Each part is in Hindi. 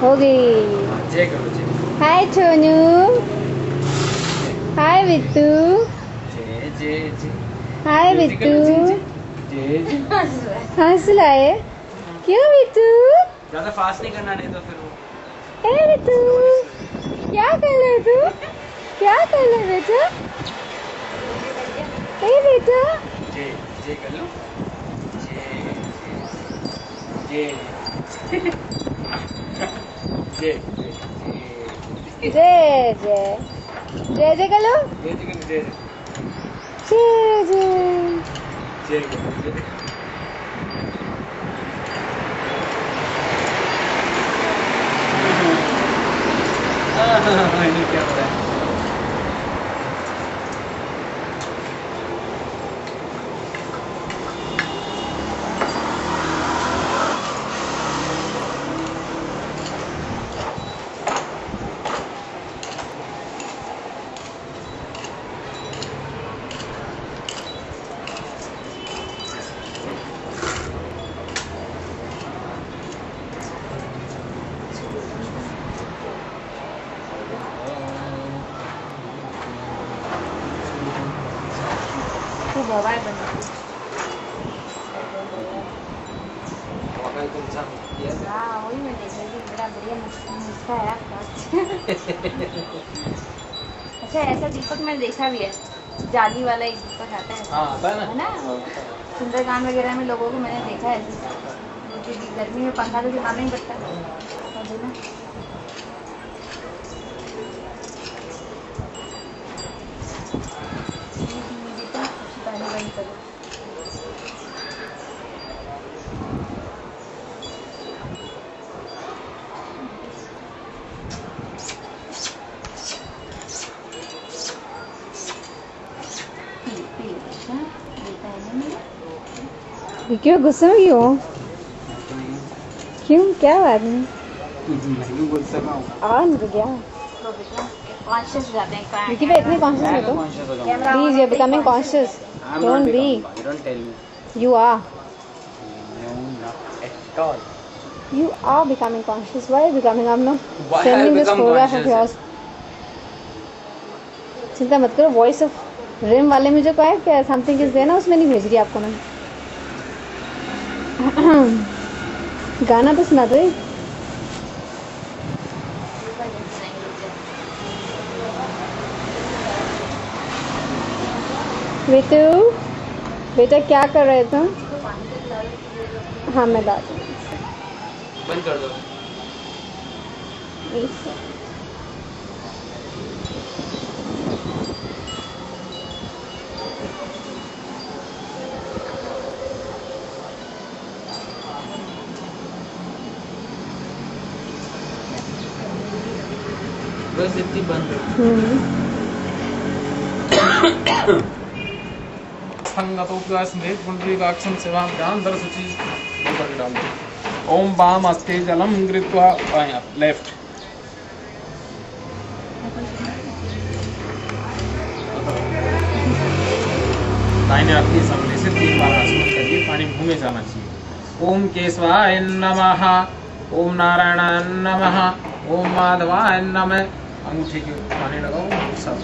हो गई। जय करो जय। हाय छोनू। हाय बिट्टू। जय जय जय। हाय जय बिट्टू। करो जय जय। जय जय। हंस लाए क्यों बिट्टू? ज्यादा फास्ट नहीं करना, नहीं तो फिर वो ए बिट्टू, क्या कर रहे तू? क्या कर रहे बेटा? ए बेटा, जय जय कर लो। जय जय जय जय जय जय जय जय कर लो। जय जय कर जय जय जय। जय कर जय। ये क्या हो रहा है? खूप हवाय पण हाँ वही मैं देख रही थी, बड़ा बढ़िया नुस्खा है आपका। अच्छा ऐसा दीपक मैंने देखा भी है, जाली वाला एक दीपक आता है। हाँ आता है ना। है ना, सुंदरकांड वगैरह में लोगों को मैंने देखा है ऐसे, क्योंकि गर्मी में पंखा तो चलाना ही पड़ता है और है ना। बेटा सबसे पहले बंद करो। क्यों गुस्से में क्यों? क्यों क्या बात नहीं? नहीं बोल सका हूँ। नहीं तो क्या कॉन्शियस जाते हैं विकी भाई, इतने कॉन्शियस मत हो please. You becoming conscious, don't be. Don't tell me. You are No, not at all. You are becoming conscious. Why are you becoming? I'm not Why sending I this become photograph of conscious? yours. चिंता मत करो, वॉइस ऑफ रिम वाले में जो कहा है क्या समथिंग इज देयर ना, उसमें नहीं भेज रही आपको मैं। गाना तो सुना दो। बेटू बेटा क्या कर रहे तुम? हाँ मैं डाल बंद कर दो। बस इतनी बंद। संगतोप्यास्मेत पुंडरीकाक्षं सेवां ध्यानधर शुचि ऊपर डाल दो। ओम वाम हस्ते जलम गृहीत्वा लेफ्ट। दाहिने हाथ के सामने से 3 बार आसमान करिए, पानी मुंह में जाना चाहिए। ओम केशवाय नमः, ओम नारायणाय नमः, ओम माधवाय नमः। अंगूठे के पानी लगाओ सब।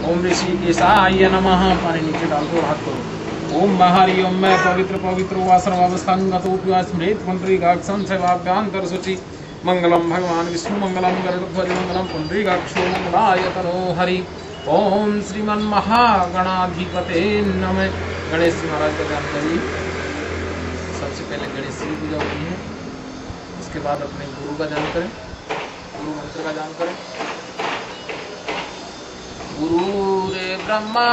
ओम ऋषिकेशाय नमः, पानी नीचे डाल दो, हाथ करो। ओम महरि ओम मैं पवित्र पवित्र वासरवावस्थांगतोप्यास्मृत पुंडरीकाक्षं सेवाभ्यांतर शुचि मंगलम भगवान विष्णु मंगलम गरुड़ध्वज मंगलम पुंडरीकाक्षो मंगलाय तनो हरि। ओम श्रीमन महागणाधिपते नमः। गणेश जी महाराज का ध्यान करिए। सबसे पहले गणेश जी की पूजा होती है, उसके बाद अपने गुरु का ध्यान करें, गुरु मंत्र का ध्यान करें। गुरुरे ब्रह्मा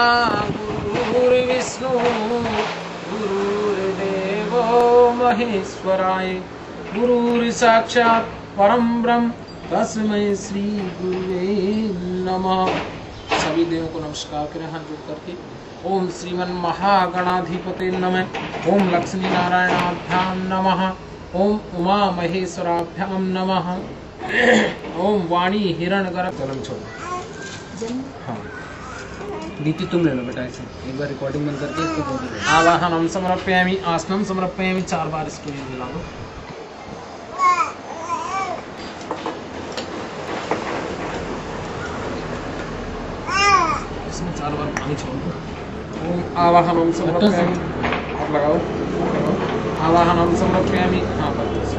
गुरुर्विष्णु गुरुर्देवो महेश्वराय गुरुर्साक्षात् परम ब्रह्म तस्मै श्री गुरुवे नमः। सभी देवों को नमस्कार करें हाथ जोड़ करके। ओम श्रीमन महागणाधिपते नमः। ओम लक्ष्मी नारायणाभ्याम नमः। ओम उमा महेश्वराभ्याम नमः। ओम वाणी हिरण्यगर्भ। कलम छोड़ो। हाँ दीदी तुम ले लो बेटा, ऐसे एक बार रिकॉर्डिंग बंद करके इसको बोल दो। आवाहनम समर्पयामि, आसनम समर्पयामि, 4 बार इसको मिला दो। 4 बार पानी छोड़ दो। ओम आवाहनम समर्पयामि, आप लगाओ, आवाहनम समर्पयामि, हाँ बस,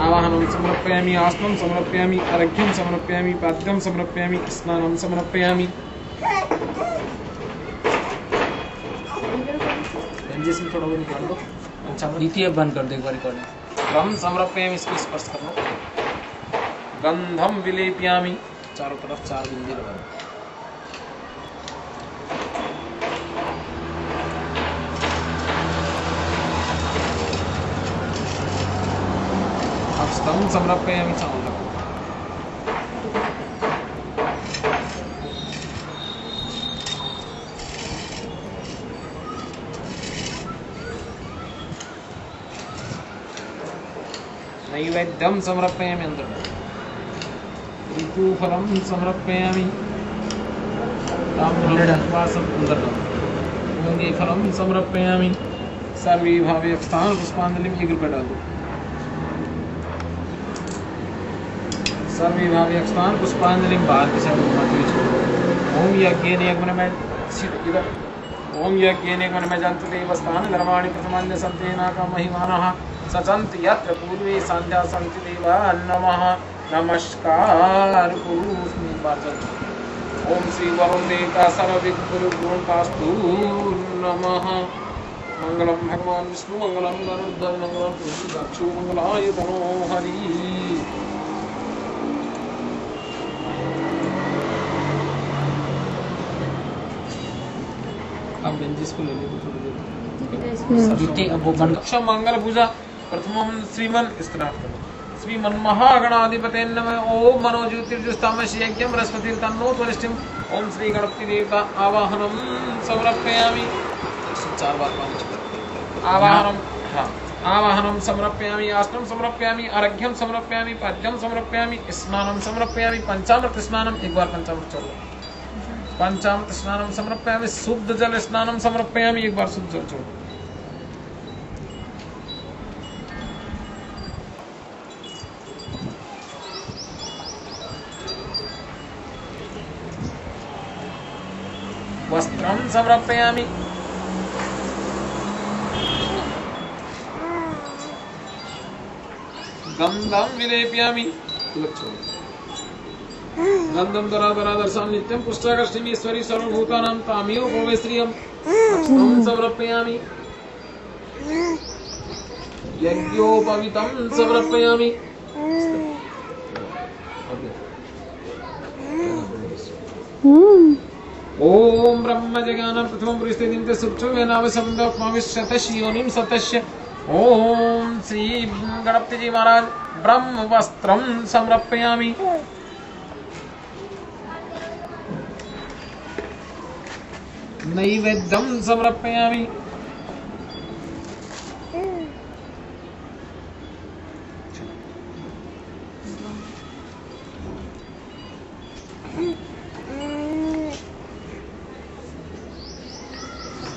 आवाहनम समर्पयामि, आसनं समर्पयामि, अर्घ्यं समर्पयामि, पाद्यं समर्पयामि, स्नानं समर्पयामि। जिसमें थोड़ा वो निकाल दो। अच्छा द्वितीय बंद कर दो एक बार रिकॉर्डिंग। गम समर्पयामि, इसको स्पर्श करना। गंधम विलेपयामि, चारों तरफ 4 बिंदी लगाओ। हस्तम समर्पयामि, चावल लगाओ। नैवेद्यं समर्पयामि, अंदर ऋतुफलं समर्पयामि, ताम्बूलवासं अंदर फलं समर्पयामि, सर्वभावे स्थान पुष्पांजलि 1 रुपया डाल दो। सर्वभावे स्थान पुष्पांजलि बाहर की साइड मत छोड़ो। ओम यज्ञेन यज्ञमय इधर, ओम यज्ञेन यज्ञमय जानते देवस्थान धर्माणि प्रथमान्य संतेनाका महिमानः सचंत यत्र पूर्वे संध्या संति देवा नमः नमस्कार पुरुषनि वाचन। ओम श्री वरुण देवता सर्वविघ्नोर्गुणकास्तु नमः। मंगलम भगवान विष्णु मंगलम गरुड़ध्वज मंगलम पुरुषाक्षो मंगलाय तनो हरि। अब बेंजिस को ले लो थोड़ी देर। द्वितीय अब वो बंद अक्षम मंगल पूजा प्रथमम श्रीमन स्त्राप श्रीमन महागणाधिपते नमः। ओम मनोज्योतिर्जुस्तामसि यज्ञं बृहस्पतिर् तन्नो त्वरिष्ठिं। ओम श्री गणपति देवता आवाहनम समर्पयामि, 4 बार पानी छोड़ो। आवाहनम, हाँ आवाहनम समर्पयामि, आसनं समर्पयामि, अर्घ्यं समर्पयामि, पाद्यं समर्पयामि, स्नानं समर्पयामि, पंचामृत स्नानम 1 बार पंचामृत छोड़ो। पंचामृत स्नानं समर्पयामि, शुद्ध जल स्नानं समर्पयामि, 1 बार शुद्ध जल छोड़ो। वस्त्रं समर्पयामि, गंधं विलेपयामि, गंधं दरादरादर्शं नित्यं पुष्टाकर्षणीश्वरी सर्वभूतानां तामेव भवे श्रियं। अक्षतं समर्पयामि, यज्ञोपवीतं समर्पयामि। ओम ब्रह्म जज्ञान प्रथम परिस्थितिं सुक्षुमेनावसंभवमिष्यतस्य योनिं सतस्य। ओम श्री गणपति जी महाराज ब्रह्म वस्त्रं समर्पयामि, नैवेद्यं समर्पयामि,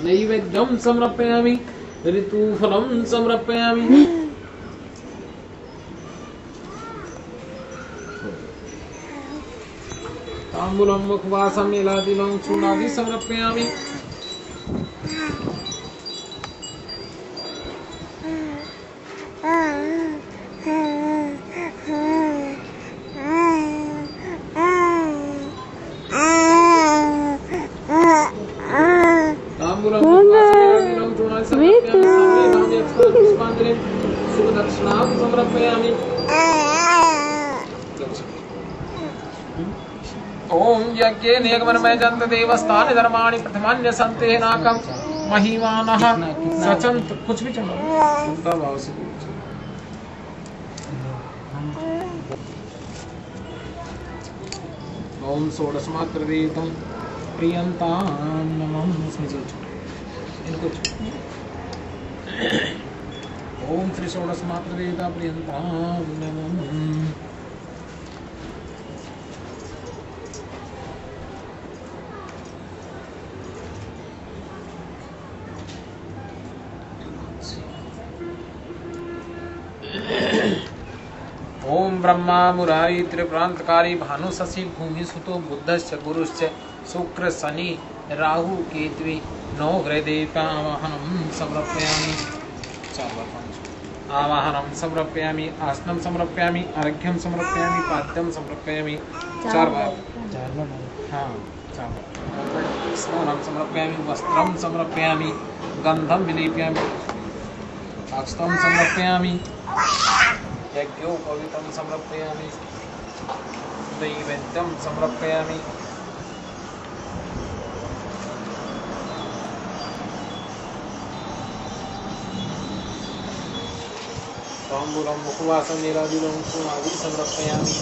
नैवेद्यं समर्पयामि, ऋतुफलं समर्पयामि। ताम्बूलं मुखवासं नीलादिलं चूर्णादि समर्पयामि। ताम्बूलं मुखवासं नीलादिलं चूर्णादि समर्पयामि। पुष्पांजलिं शुभदक्षिणां समर्पयामि। ओम यज्ञेन यज्ञमय जन्त देवस्थान धर्माणि प्रथमान्य संते नाकम महिमानः सचंत। कुछ भी चलो शुद्ध भाव से। ओम षोडशमात्रदेवतं प्रियंतां नमः। इसमें चलो इनको ओम श्री षोडशमात्रदेवता प्रियंतां नमः। ओम ब्रह्मा मुरारी त्रिप्रांतकारी भानु शशि भूमि सुतो बुद्धश्च गुरुश्च शुक्र शनि राहु केतवे नवग्रहदेवतावाहनं समर्पयामि। आवाहनं समर्पयामि, आसनं समर्पयामि, अर्घ्यं समर्पयामि, पाद्यं समर्पयामि। चार बार। हाँ, चार बार। स्नानं समर्पयामि, वस्त्रं समर्पयामि, गन्धं विलेपयामि, अक्षतं समर्पयामि, यज्ञोपवीतं समर्पयामि, नैवेद्यं समर्पयामि। ताम्बूलं मुखवासं नीलादिलं सुमादि समर्पयामि।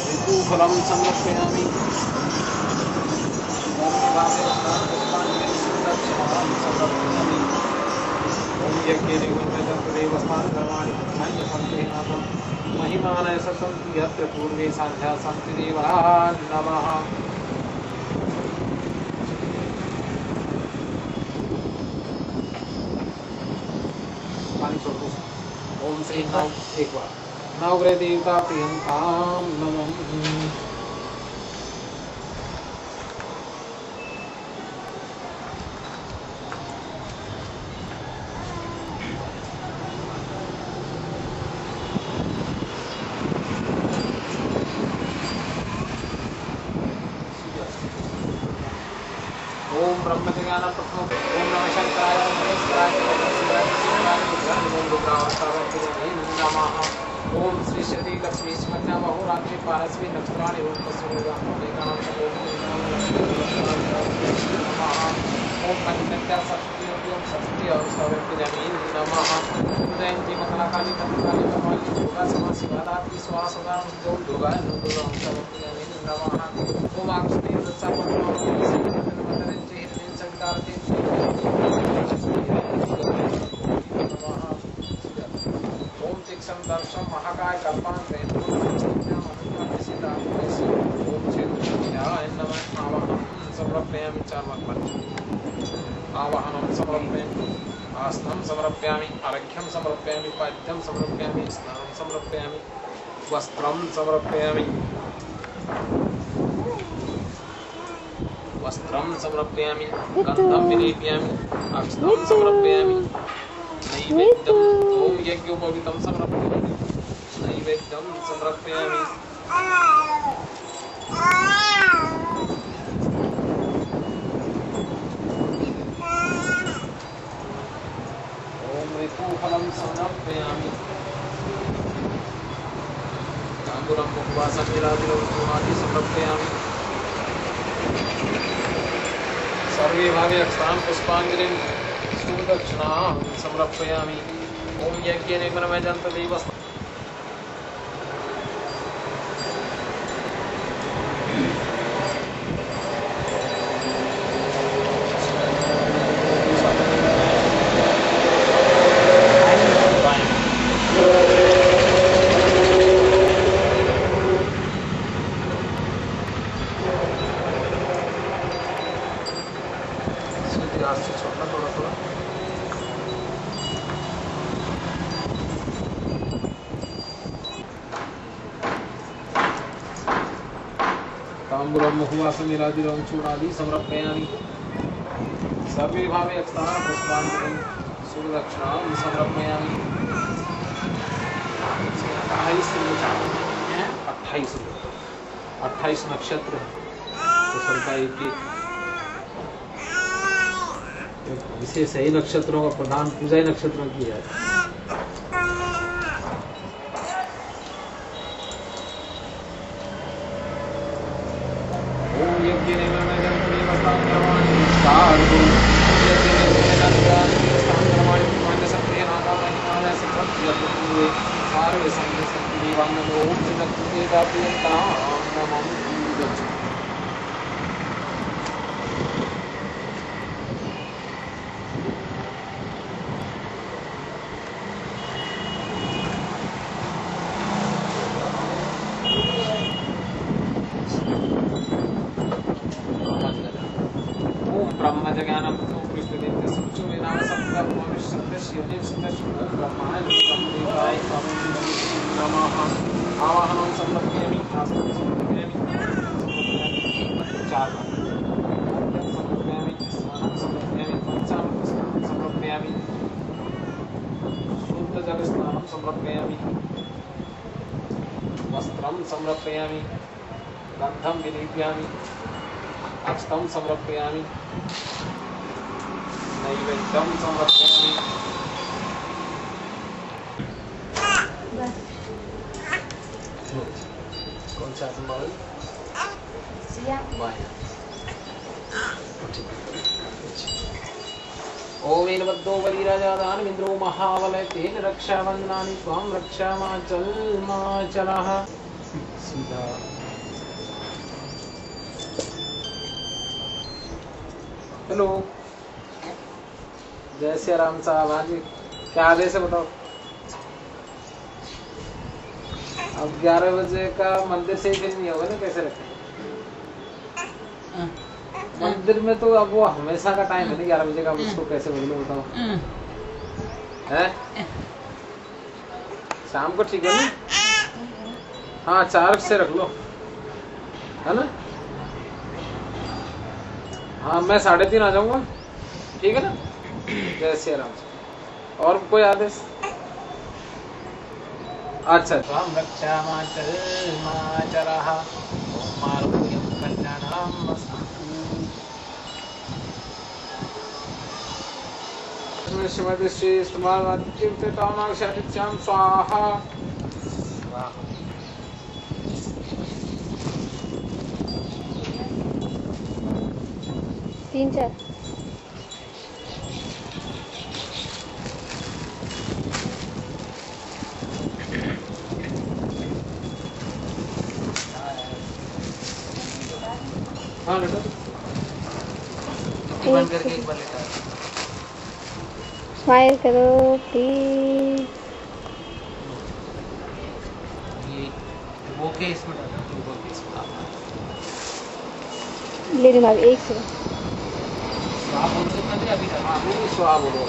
ऋतुफलं समर्पयामि। ओम यज्ञेन देवस्थान कर्माणि संतेनाथं महिमानय ससन्ति यत्र पूर्वे साध्या सन्ति देवाः नमः। ओम श्री नव एक बार नवग्रह देवता प्रियंकां नमः। ओम ब्रह्मज्ञान प्रथम ओम नमः शंकराय महेश्वराय शिवाय नमः। ओम श्री श्री लक्ष्मी स्मृत्या बहुरात्रि पारस्वी नक्षत्राणि ओम ओम पंचत्या सप्तति ओम सप्तति और सवर्तजामि नमः। जयंती मंगलाकाली भद्रकाली कपाली दुर्गा समा शिवादात्री स्वाहा सदा ओम दुर्गा दुर्गा सवर्तजामि नमः। ओम आकृति ओम तीक्ष्ण दर्शन महाकाय कल्पान समर्पयामि। चार बार आवाहनं समर्पयामि, आसनं समर्पयामि, अर्घ्यं समर्पयामि, पाद्यं समर्पयामि, स्नानं समर्पयामि, वस्त्रं समर्पयामि, वस्त्रं समर्पयामि, गन्धं विलेपयामि, अक्षतं समर्पयामि, नैवेद्यं ओम यज्ञोपवीतं समर्पयामि, नैवेद्यं समर्पयामि। ओम ऋतुफलं समर्पयामि, ताम्बूलं मुखवासं नीलादिलं सुमादि समर्पयामि। सर्वे भावे अक्षतां पुष्पाञ्जलिं सुदक्षिणां समर्पयामि। ओम यज्ञेन मनमयजन्त देवस्थान ताम्बूलं मुखवासं नीलादिलं चूर्णादि समर्पयामि। सर्वे भावे अक्षतां पुष्पाञ्जलिं सुदक्षिणां समर्पयामि। 28 नक्षत्र तो सबका एक विशेष ही नक्षत्रों का प्रधान पूजा ही नक्षत्रों की है। ओम यज्ञेन मनमयजन्त देवस्थान कर्माणि सर्वे संति देवांगो ओम श्रीलक्ष्मी ब्रह्मज्ञानं कृष्णदेवस्य सुचो वेदान सत्य भविष्यस्य योनिं सत्य नमः आवाहनं समर्पयामि आसनं समर्पयामि चार समर्पयामि स्नानं समर्पयामि पंचामृतस्नानं समर्पयामि शुद्धजलस्नानं समर्पयामि वस्त्रं समर्पयामि गन्धं विलेपयामि अक्षतं समर्पयामि नैवेद्यं समर्पयामि कौन सा संभाल ओम वीरभद्रो बलिराजादान इंद्रो महावलय तेन रक्षावन्नानि त्वां रक्षामाचलः सीधा हेलो जय श्री राम साहब। हाँ जी क्या आदेश है बताओ। अब 11 बजे का मंदिर से ही फिर नहीं होगा ना, कैसे रखें मंदिर में तो अब वो हमेशा का टाइम है ना 11 बजे का, उसको कैसे बदलो बताओ। है शाम को ठीक है ना। हाँ 4 से रख लो है ना। हाँ मैं 3:30 आ जाऊंगा ठीक है ना। जय श्री राम। और कोई आदेश। अच्छा त्वां रक्षामाचलः ओम मारुह्यं कल्याणं श्रीमती श्री स्तमार्चितानाक्षादित्यां स्वाहा। तीन चार हाँ बेटा बंद करके एक बार लेटा स्माइल करो प्लीज। ये वो के इसमें डाला वो के इसमें ले रही हूँ मैं एक से। आप बोल सकते थे अभी तक। हाँ नहीं स्वाहा बोलो।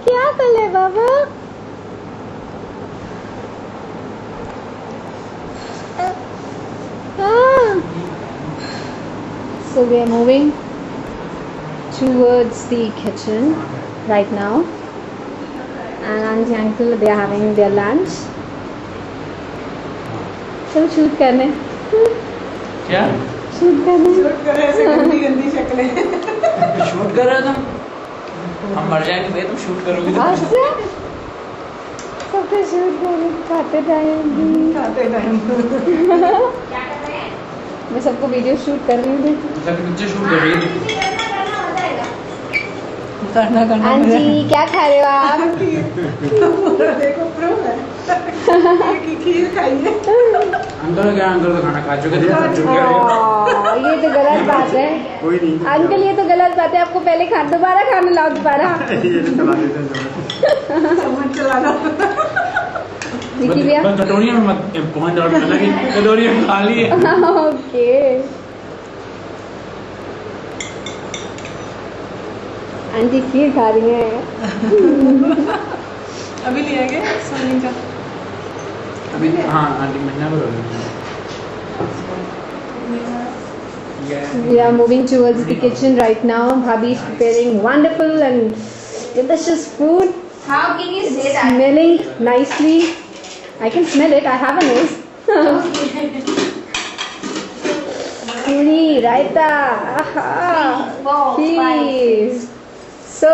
क्या कर ले बाबा। So we are moving towards the kitchen right now, and auntie uncle they are having their lunch. चलो शूट करने। क्या शूट करने। ऐसे गंदी गंदी शक्लें। शूट कर रहे हो तुम। हम मर जाएंगे भैया, तुम शूट करोगे तो। अच्छा सबसे शूट करो खाते टाइम मैं सबको वीडियो शूट कर रही हूँ। मुझे शूट कर रही है। करना हाँ जी क्या खा रहे हो आप। देखो प्रो है कि खीर खाइए। अंकल क्या अंकल तो खाना खा चुके थे। ये तो गलत बात है अंकल, ये तो गलत बात है। आपको पहले दोबारा खाना लाओ दोबारा। चम्मच चलाना। विकी भैया कटोरी में मत पहुंच जाओ, कटोरी में खाली है। ओके आंटी खीर खा रही है। अभी लिया गया सोनी का। अभी हाँ आंटी महीना भर हो गया। We are moving towards the kitchen right now. Bhabhi is preparing wonderful and delicious food. How can you say that? Smelling nicely. I can smell it. I have a nose. Puri, raita, aha, cheese. So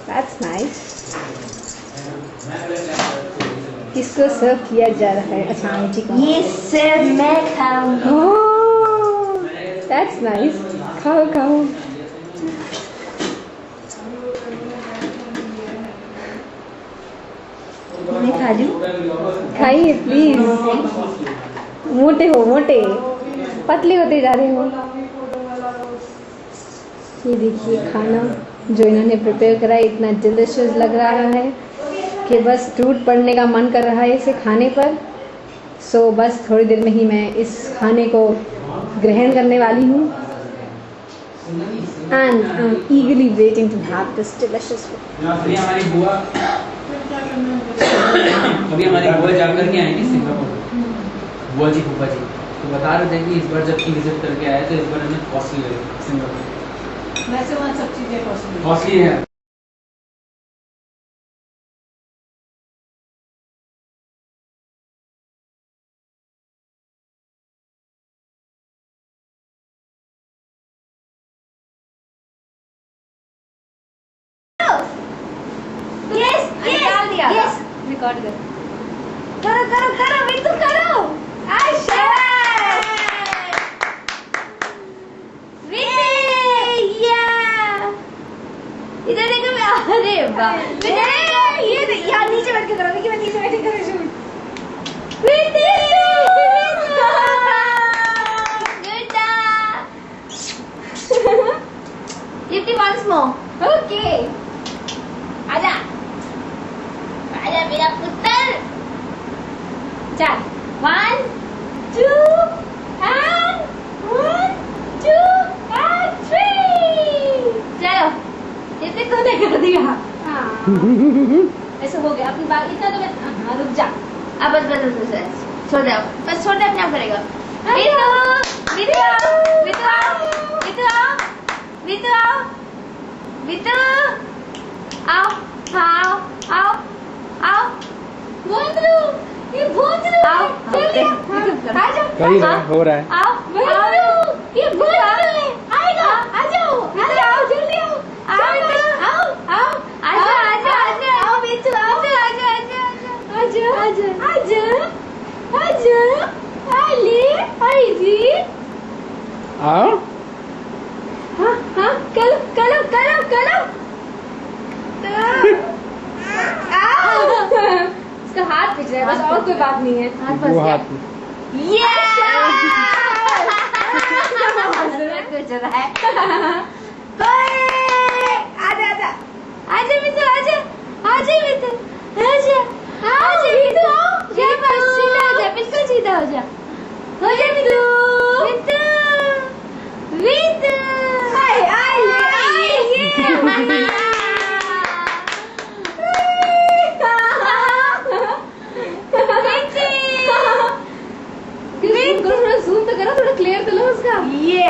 that's nice. किसको सर्व किया जा रहा है? अच्छा आंटी को। ये सिर्फ मैं खाऊंगी। Oh that's nice. खाओ खाओ। मैं खा लूं? खाइए प्लीज। मोटे हो मोटे, पतले होते जा रहे हो। ये देखिए खाना जो इन्होंने प्रिपेयर करा है, इतना डिलिशियस लग रहा है कि बस टूट पड़ने का मन कर रहा है इसे खाने पर। सो बस थोड़ी देर में ही मैं इस खाने को ग्रहण करने वाली हूँ। And I am eagerly waiting to have this delicious food. अभी हमारी बुआ जाकर के आएंगे सिंगापुर, बुआ जी फूफा जी, तो बता रहे थे कि इस बार जब की विजिट करके आए तो इस बार हमें कॉस्टली लगे सिंगापुर। वैसे वहाँ सब चीजें कॉस्टली है। रिकॉर्ड कर। करो करो करो मितु करो। आशा इधर देखो। अरे वाह ये यहाँ नीचे बैठ के करो। देखिए मैं नीचे बैठ के करो shoot. Fifty once more. Okay. आजा आजा मेरा पुत्र। चल 1 2 and 1 2 and 3। चलो इतने को नहीं कर दिया। ऐसा हो गया अपनी बात। इतना तो मैं हाँ रुक जा। अब बस छोड़ दो। बस छोड़ दे, अपने आप करेगा। बितू बितू बितू बितू बितू आओ आओ आओ आओ। भोंदरू ये भोंदरू आओ जल्दी आ जाओ। हो रहा है। आओ आओ ये भोंदरू है। आएगा आ जाओ जल्दी आओ आओ आओ आजा आजा आजा आओ बिट्टू आओ आजा आजा आजा आजा आजा आले आईजी आओ। हाँ हाँ करो करो करो करो। इसका हाथ पिच रहा है बस, और कोई बात नहीं है। हाथ फंस गया। पिच रहा है। आजा आजा आजा मितु आजा आजा मितु आजा आजा मितु यहाँ पर सीधा हो जा, बिल्कुल सीधा हो जा। हो जा मितु मितु मितु। आए आए थोड़ा जूम तो करो, थोड़ा क्लियर तो लो उसका। ये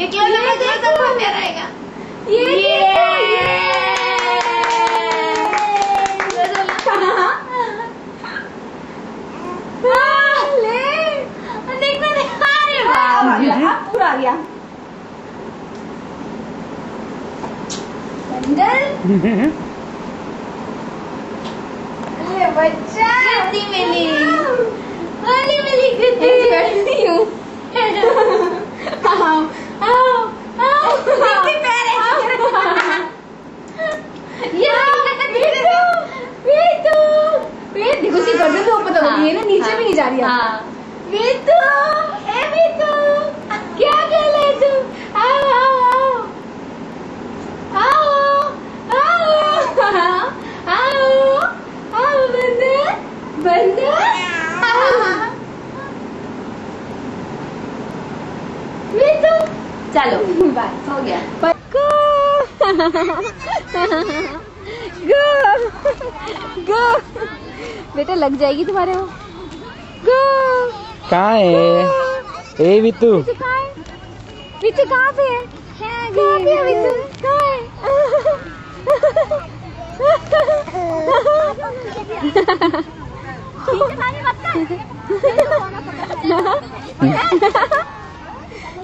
एक मेरा आएगा। ये पूरा आ गया। बच्चा गद्दी मिली गद्दी हूँ। आओ आओ आओ पैर ये देखो सी गर्दन तो ऊपर तक होती है ना, नीचे भी नहीं जा रही है। मीतू ए मीतू क्या कर रहे तू? आओ आओ आओ आओ आओ आओ आओ बंदर बंदर मीतू। चलो बस हो गया। गो गो गो बेटा लग जाएगी तुम्हारे वो। गो कहाँ है ए बिट्टू? बिट्टू कहाँ पे है? कहाँ पे है बिट्टू?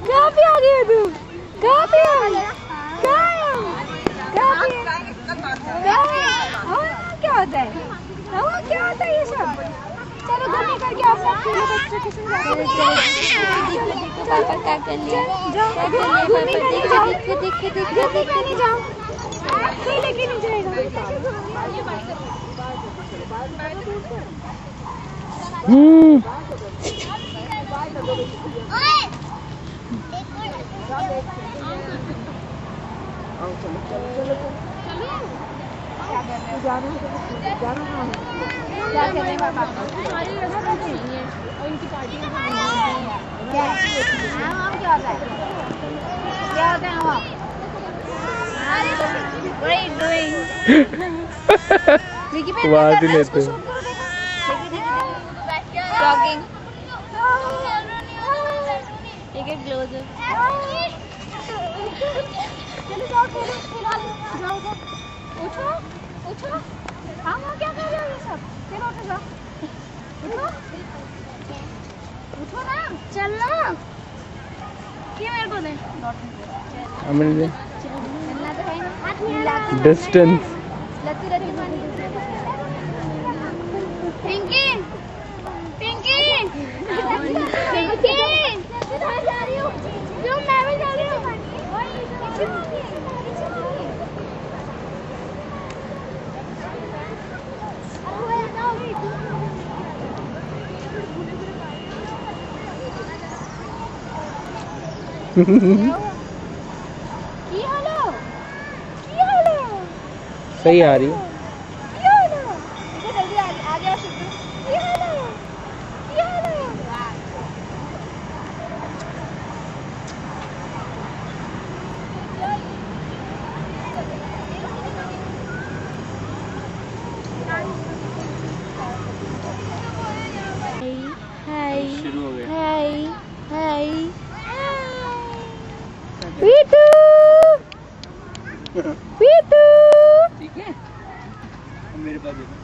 कहाँ पे आ गया तू? कहाँ पे है? कहाँ है? कहाँ पे है? क्या अकेले बच्चों के संग देखो पापा क्या कर लिया, क्या कर लिया पापा, देखो जाओ, कोई लेके नहीं जाएगा। क्या कर रहे हैं पापा? क्या क्या होता है? क्या होता है वहाँ? What are you doing? Vicky पे आवाज ही लेते Jogging. Take it closer. चलो जाओ खेलो, जाओ उठो उठो। हाँ क्या कर रहे हो ये सब? चलो उठो जाओ, उठो उठो ना, चल ना। क्या मेरे को दे? चलना तो है ना। डिस्टेंस लती पिंकी पिंकी पिंकी मैं जा रही हूँ, जो मैं भी जा रही हूँ। सही आ रही है। शुरू हो गया। हाय हाय पीटू पीटू ठीक है, मेरे पास देखो,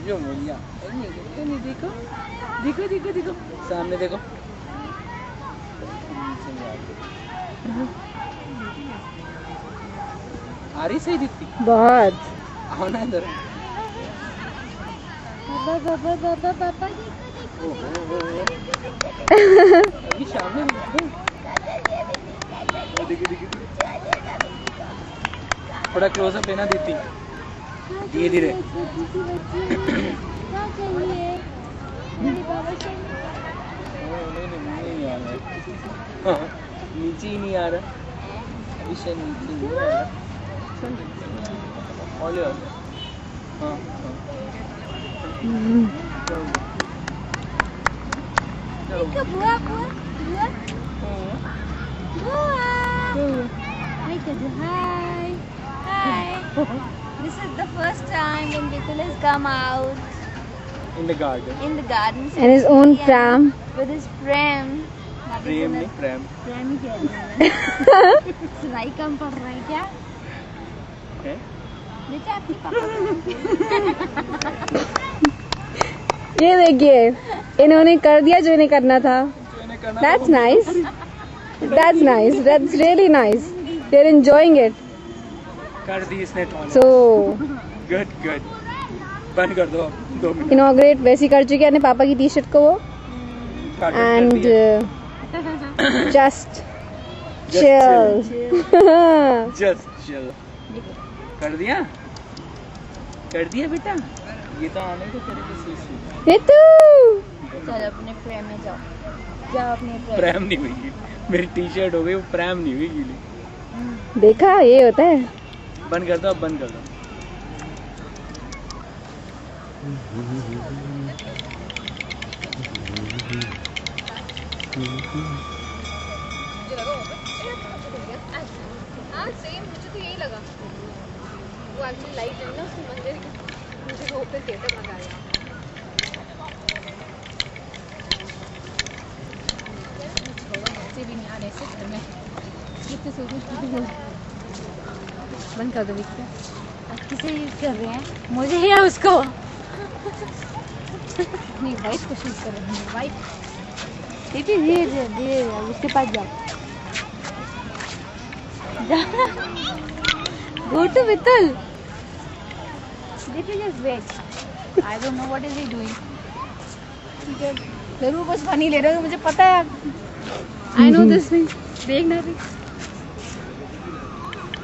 जो बोलिया नहीं, देखो देखो देखो देखो सामने देखो, आ रही सही दिखती। बहुत आओ ना इधर। अभी सामने देखो, थोड़ा क्लोजअप लेना दीदी, धीरे धीरे। नीचे ही नहीं आ रहा, अभी शायद नीचे नहीं आ रहा। और हाँ बुआ बुआ बुआ Hi Kaju, hi. Hi. This is the first time when Vikul has come out in the garden. in the garden. and his own pram. With his pram. प्रेम नहीं प्रेम। प्रेम ही कह रहे हैं। सुनाई कम पड़ रहा है क्या? है? बेटा आपकी पापा। ये देखिए इन्होंने कर दिया जो इन्हें करना था। That's nice. That's nice. That's really nice. They're enjoying it. कर दी इसने टॉन। So गुड गुड, बंद कर दो 2 मिनट। inaugurate वैसी कर चुके हैं पापा की टी शर्ट को वो and just chill. Just chill कर दिया बेटा, ये तो आने को तेरे को सी। Ritu. चलो अपने प्रेम में जाओ, जाओ अपने प्रेम। प्रेम नहीं हुई, मेरी टी शर्ट हो गई, वो प्रेम नहीं हुई गीली। देखा ये होता है। बंद कर दो, अब बंद कर दो। हाँ सेम, मुझे तो यही लगा। वो एक्चुअली लाइट है ना उसके मंदिर की, मुझे वो पे थिएटर लगा है। भी नहीं आ रहे से घर में कितने सो बंद कर दो विक्की। किसे यूज कर रहे हैं, मुझे या उसको? नहीं वाइट को शूट कर रहे हैं, वाइट। धीरे धीरे धीरे उसके पास जाओ, गो टू वितल। This is just veg. I don't know what is he doing. ठीक है, जरूर कुछ फनी ले रहे हो, मुझे पता है. I know this thing. देखना भी.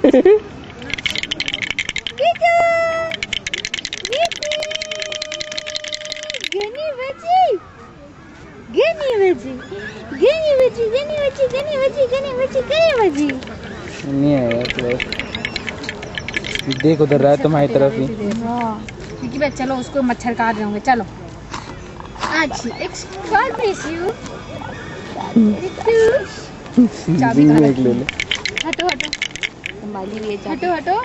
Gitu. Gitu. Gani baji. Gani baji. Gani baji. Gani baji. Gani baji. Gani baji. Gani baji. नहीं आया क्लास। देख उधर रहा है तुम्हारी तरफ ही। हाँ, क्योंकि भाई चलो उसको मच्छर काट रहे होंगे, चलो। अच्छा, God bless you. चाबी कहाँ रखी? ले ले। हटो हटो। संभाली हुई है चाबी। हटो हटो।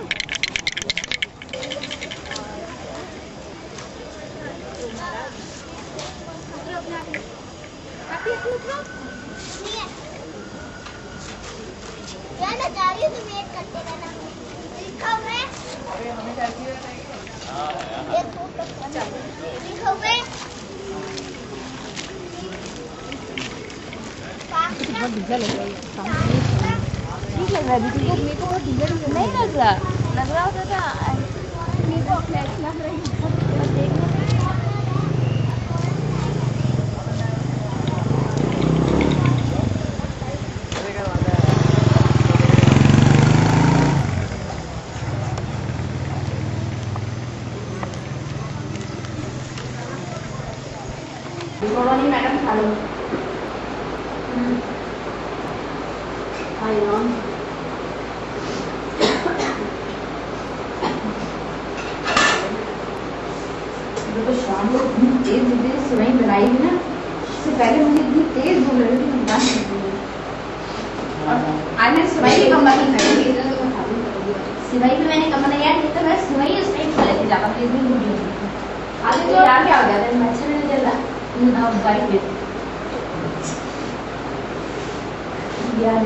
बहुत ढीला लग रहा है, ठीक लग रहा है, मेरे को बहुत ढीला नहीं लग रहा होता था, मेरे को फ्लैश लग रही है। मैडम खा लो। तो शाम को इतनी तेज सिवाई बनाई थी ना, इससे पहले मुझे इतनी तेज भूख लग रही थी, मैं बात कर रही हूँ। और आज मैंने सिवाई भी कम नहीं खाई, इतना तो मैं खा लूँ। सिवाई भी मैंने कम नहीं यार, तो मैं सिवाई उस टाइम खा लेती ज़्यादा, प्लीज नहीं भूल रही। आज तो यार क्या हो गया था, मच्छर नहीं चल रहा, गाड़ी पे यार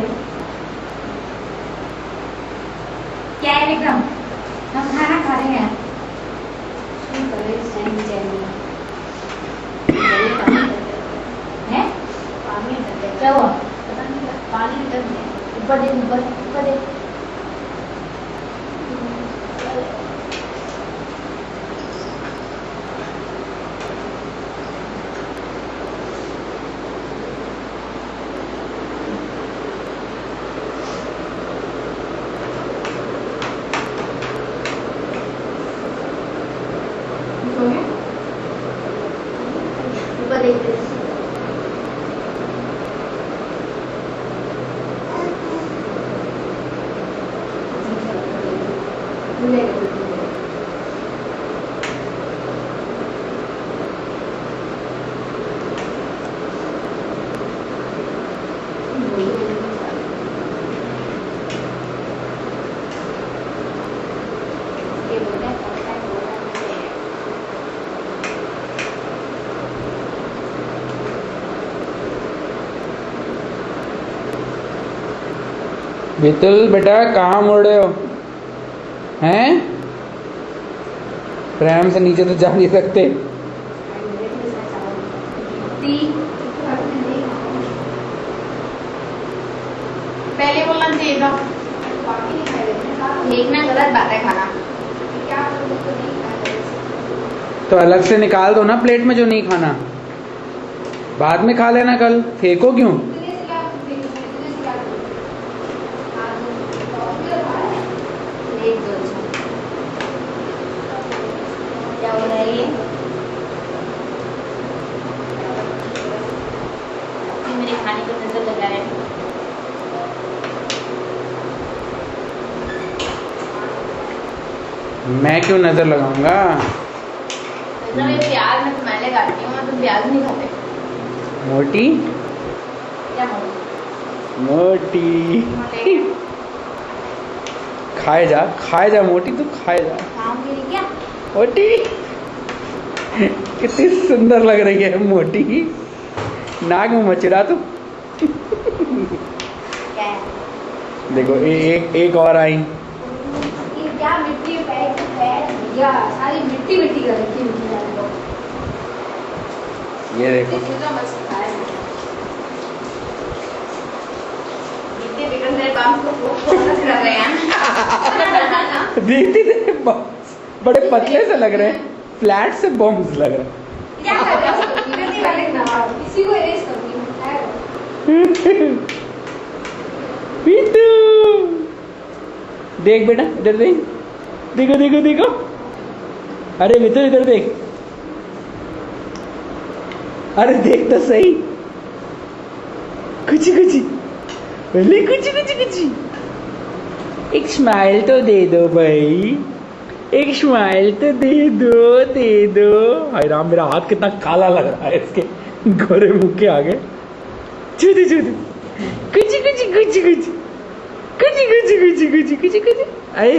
क्या है विक्रम, हम खाना खा रहे हैं। क्या हुआ? पता नहीं, पानी ऊपर देख, ऊपर देख। ऊपर देख। मितुल बेटा कहाँ मुड़ रहे हो हैं? प्रेम से नीचे तो जा नहीं सकते। पहले बोलना चाहिए था, देखना गलत बात है खाना। तो अलग से निकाल दो ना प्लेट में जो नहीं खाना, बाद में खा लेना कल, फेंको क्यों? क्या हो रहा है ये? मेरे खाने को नजर लगा रहे हैं। मैं क्यों नजर लगाऊंगा? मैं प्याज में तो मैंने काटती हूँ, तुम प्याज नहीं खाते। मोटी क्या मोटी खाए जा मोटी, तू खाए जा खाऊंगी क्या? मोटी। कितनी सुंदर लग रही है मोटी, नाक में मचरा तू। क्या है? देखो एक और आई। ये क्या मिट्टी में पैर भैया, सारी मिट्टी कर रखी है मिट्टी वाले को। ये देखो मेरे काम को फोकस कर रहे हैं। देखती थे बड़े पतले से लग रहे हैं, फ्लैट से बॉम्ब्स लग रहे हैं। क्या कर रहे हो? गंदी वाले ना इसी को इरेज करूंगी मैं। वीतू देख बेटा, इधर देख, देखो देखो देखो, अरे वीतू इधर देख, अरे देख तो सही, कुछ कुछ बोले, कुछ कुछ कुछ, एक स्माइल तो दे दो भाई, एक स्माइल तो दे दो। हाय राम, मेरा हाथ कितना काला लग रहा है इसके गोरे मुंह के आगे। छूती छूती, कुछ कुछ कुछ कुछ कुछ कुछ कुछ कुछ कुछ कुछ, आई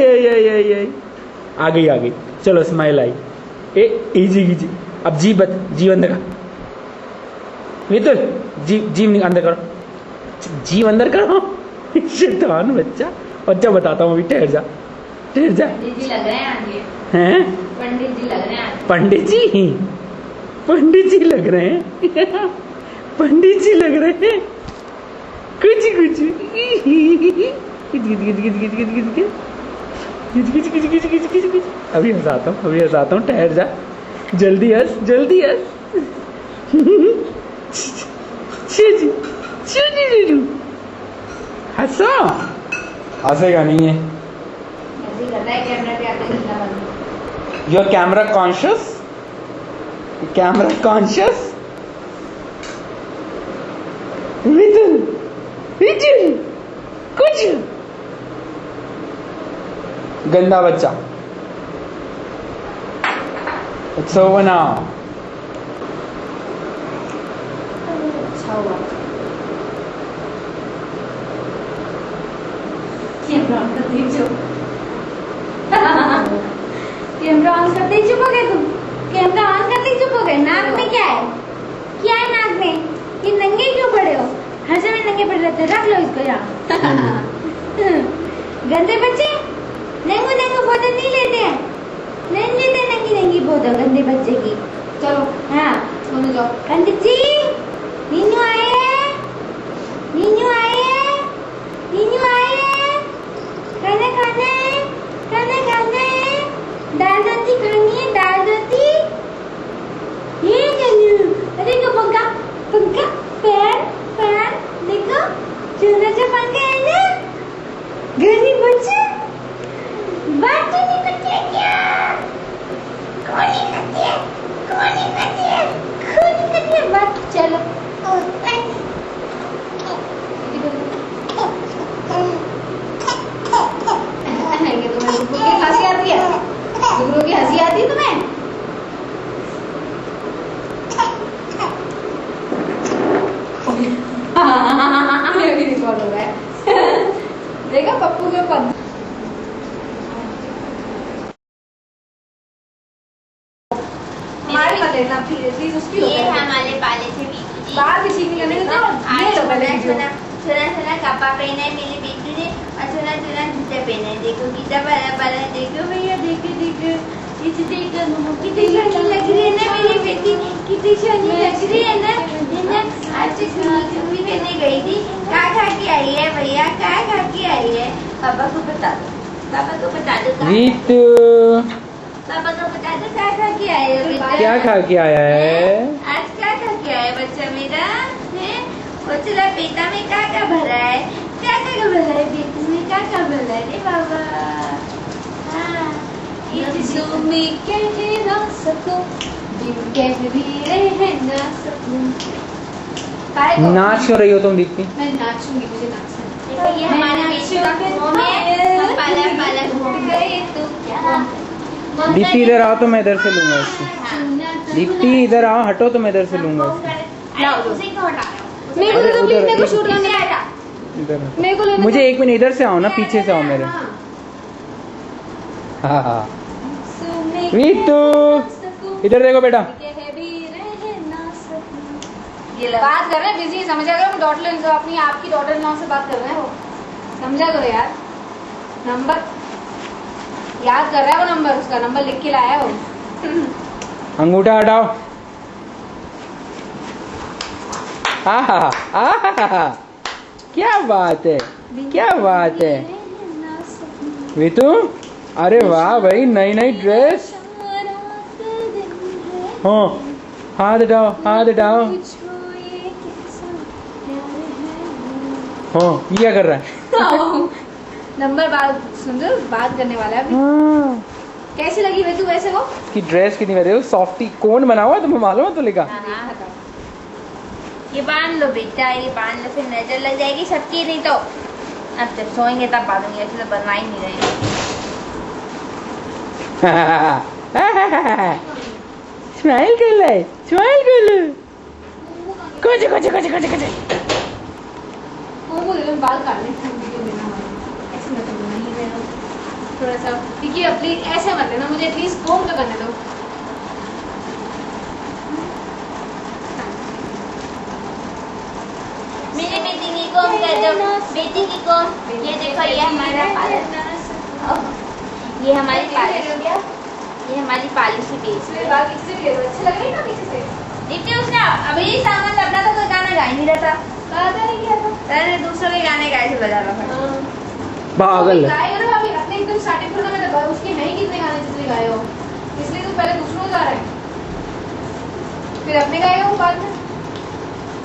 आ गई, चलो smile I, a easy easy. अब जी अंदर का, वितुल जी अंदर करो, जी अंदर करो, शैतान बच्चा। अच्छा बताता हूँ अभी, ठहर जा। पंडित जी लग रहे हैं आज ये। हैं? पंडित जी लग रहे हैं आज। पंडित जी लग रहे हैं, पंडित जी लग रहे हैं, कुछ अभी हंसाता हूँ, ठहर जा, जल्दी हंस। हंसेगा नहीं है। ऐसे ही कर रहा है कैमरा पे आके गंदा बंद। You're camera conscious? Little, कुछ गंदा बच्चा। It's over now. अच्छा हुआ। कैमरा ऑन करते ही चुप। कैमरा ऑन करते ही चुप हो गए तुम। कैमरा ऑन करते ही चुप हो गए। नाक में क्या है? क्या है नाक में? ये नंगे क्यों पड़े हो? हर समय नंगे पड़े रहते। रख लो इसको यहाँ। गंदे बच्चे नंगू बोतल नहीं लेते हैं। नहीं लेते नंगी बोतल गंदे बच्चे की। चलो हाँ सोने जाओ। पंडित जी नीनू आए हैं। खाना है। दाल रोटी खानी है। दाल रोटी ये नन्नू। अरे देखो पंखा फैन देखो छोटा सा पंखा है ना। गरीब बच्चे बात नहीं करते क्या? कौन नहीं करती है बात। चलो गुरु की हंसी आती है तुम्हें? भी रिकॉर्ड हो रहा है। देखा पप्पू के पद हमारे मत लेना प्लीज उसकी होता है। हमारे पाले से बीटू जी बाहर भी सीखने लगे तो ये तो पहले वीडियो। सुना कपड़ा पहना है मेरे बीटू ने और सुना जूता पहना है। देखो कितना बड़ा है। देखो भैया देखो इसे देखो कितनी सोनी लग रही है ना मेरी बेटी। कितनी सोनी लग रही है ना। आज घूमी करने गई थी। क्या खा के आई है भैया? क्या खा के आई है? पापा को बता दो। रीतू पापा को बता दो क्या खा के आए हो बेटा? क्या खा के आया है? आज क्या खा के आया बच्चा मेरा? वो चला पेटा में क्या भरा है? क्या भरा है पेट में? क्या भरा है रे बाबा? हाँ नफ्सों में कह ना सकूं जिन कह भी रह ना सकूं। नाच क्यों रही हो तुम दीप्ति? मैं नाचूंगी, मुझे नाचना है। देखो ये हमारे बेटे का घूम है। हम पालक घूम गए तो क्या? दीप्ति इधर आओ तो मैं इधर से लूंगा इसको। दीप्ति इधर आओ, हटो तो मैं इधर से लूंगा इसको। उसे क्यों हटा रहे हो? मेरे को तो प्लीज मेरे को शूट करने हटा। इधर मेरे को लेने मुझे एक मिनट इधर से आओ ना, पीछे से आओ मेरे। हाँ रीतू इधर देखो बेटा। बात कर रहे हैं बिजी, समझा करो। डॉटर अपनी आपकी डॉटर इन लॉ से बात कर रहे हैं वो, समझा करो यार। नंबर याद कर रहा है वो, नंबर उसका नंबर लिख के लाया है वो। अंगूठा हटाओ। आहा, क्या बात है, क्या बात है। वीतू अरे वाह भाई, नई नई ड्रेस। हाँ, हाथ हटाओ, हाथ हटाओ। हाँ, ये क्या कर रहा है? नंबर बात सुन रहे हो, बात करने वाला है अभी। हाँ। कैसी लगी वे तू वैसे वो? की ड्रेस कितनी बढ़िया, सॉफ्टी कोन बना हुआ है, तुम्हें मालूम है तो लिखा। ये बांध लो बेटा, ये बांध लो, फिर नजर लग जाएगी सबकी, नहीं तो अब जब सोएंगे तब बांधूंगी, ऐसे तो बनवा ही नहीं रहे। स्माइल कर ले, स्माइल कर ले। कुछ कुछ कुछ कुछ कुछ। वो दे दो, बाल काटने वीडियो लेना हमारा, ऐसे मत करना, नहीं लेना थोड़ा सा, क्योंकि अपनी ऐसे मत लेना, मुझे एटलीस्ट कोम तो करने दो। मेरे बेटी की कोम कर दो, बेटी की कोम। ये देखो, ये हमारा पालक, ये हमारी पालिश, ये हमारी पालिश की बेस है। बाल किससे भी ले लो, अच्छे लग रहे हैं ना किसी से। दीप्ति उसने अभी सामान अपना था, कोई गाना गा ही नहीं रहा था, गाता नहीं किया था। अरे दूसरों के गाने गाए थे, बजा रहा था। पागल है। गाए हो ना अभी, अपने एकदम स्टार्टिंग में तो मैं उसके है ही कितने गाने जितने गाए हो, इसलिए तो पहले दूसरों गा रहे हैं, फिर अपने गाए हो बाद में।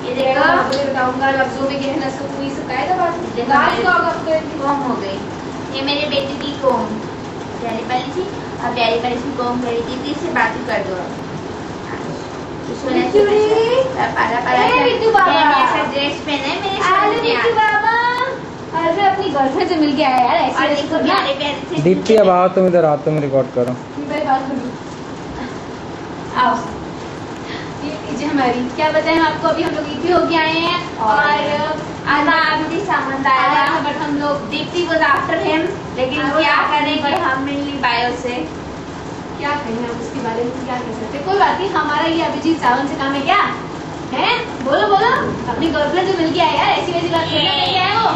ये देखो, मुझे बताऊंगा लफ्जों में गहन असर हुई, सब गाया था बाद में। देखो, गाल मेरे- का होगा आपको कोम हो गई। ये मेरे बेटी की कोम, प्यारी पाली थी, अब प्यारी पाली की कोम करी थी, इससे बात ही कर दो। बिट्टू रे। पाला ए, बिट्टू बाबा। ऐसा ड्रेस पहना है मेरे आलू सोने बिट्टू बाबा, अरे अपनी गर्लफ्रेंड से मिल के आया यार, ऐसे और ऐसे देखो तो ना। प्यारे प्यारे से दीप्ति अब आओ, तुम इधर आओ, तुम रिकॉर्ड करो। मेरी बात सुनो, आओ, ये हमारी क्या बताएं आपको, अभी हम लोग ईपी होके आए हैं और आधा आधी सामान आया आया, था, बट हम लोग दीप्ति was after him, लेकिन I was क्या after करें him, कि but- हम मिल नहीं पाए उसे। क्या कहें हम उसके बारे में, क्या कह सकते, कोई बात नहीं, हमारा ये अभिजीत सावंत से काम है क्या है, बोलो बोलो, अपनी गर्लफ्रेंड से मिल के आया, ऐसी वैसी बात करने लेके आया वो।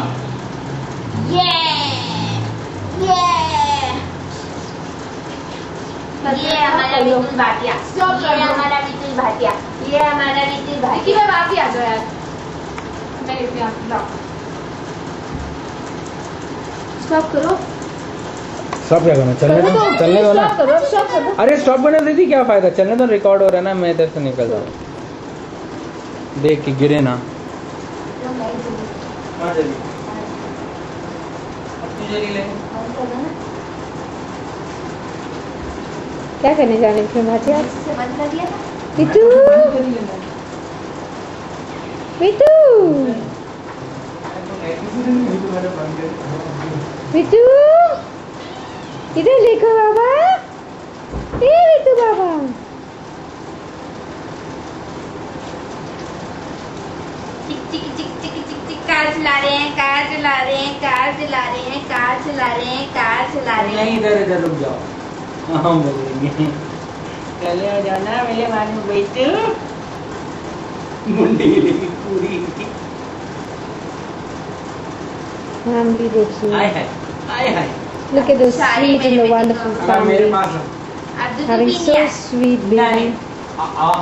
ये हमारा विपुल भाटिया, Stop ये कर दो। हमारा विपुल भाटिया, ये हमारा विपुल कि भाटिया। मैं आप ही आ जाओ यार, मैं इतनी आप लाओ, स्टॉप करो, स्टॉप क्या करना, चलने दो, चलने दो ना। स्टॉप करो, स्टॉप करो। अरे स्टॉप करने दीदी, क्या फायदा, चलने दो, रिकॉर्ड हो रहा है ना, मैं इधर से निकल जाऊँ, देख के गिरे ना। क्या करने जाने फिर भाटिया? इससे बंद कर दिया था। बिट्टू, बिट्टू, बिट्टू, इधर देखो बाबा, ए बिट्टू बाबा, चिक चिक चिक चिक चिक चिक, कार चला रहे हैं, कार चला रहे हैं, कार चला रहे हैं, कार चला रहे हैं, कार चला रहे हैं। इधर इधर रुक जाओ, हाँ बोलेंगे। चले आ जाना मेरे मानू बेटे, मुंडी लेकिन पूरी। हम भी देखिए, आए है, आए है। look at this sweet and the wonderful हाँ, मेरे family, पास है। अब तो having भी so नहीं है। sweet baby. हाँ,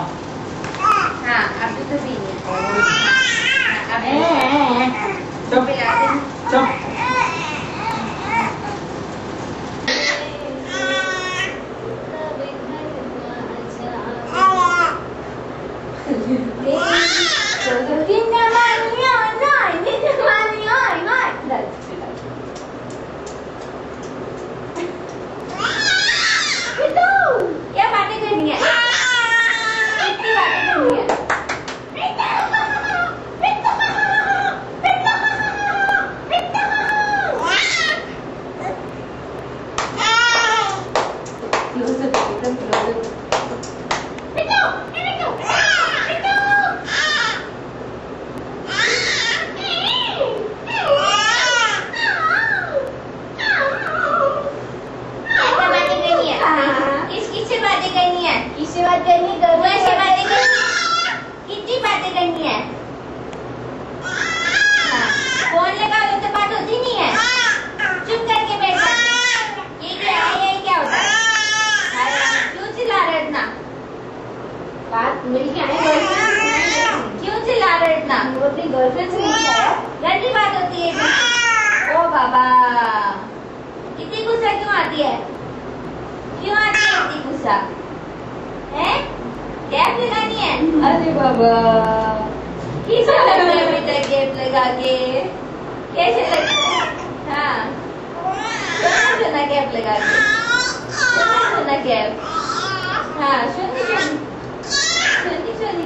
अब तो भी नहीं है। अब पिला दे। चुप। क्या बातें करनी है? कितनी बातें करनी है? Closer, एकदम closer. क्या बातें करनी है? किससे बातें करनी है? किससे बात करनी है? गर्लफ्रेंड से बातें करनी है? कितनी बातें करनी है? हाँ, फोन लगा लो तो बात होती नहीं है। चुप करके बैठ जा। ये क्या है? ये क्या होता है? अरे, क्यों चिल्ला रहे इतना? बात मिल के आए गर्लफ्रेंड से, क्यों चिल्ला रहे इतना? वो अपनी गर्लफ्रेंड से मिल के आया। घर की बात होती है। ओ बाबा, कितनी गुस्सा की आती है? क्यों आती है इतनी गुस्सा? हैं? कैप लगानी है? अरे बाबा, कैसे लगता है बेटा कैप लगा के? कैसे लगता है? हाँ, सोना कैप लगा के, सोना कैप, हाँ, सोनी कैप, सोनी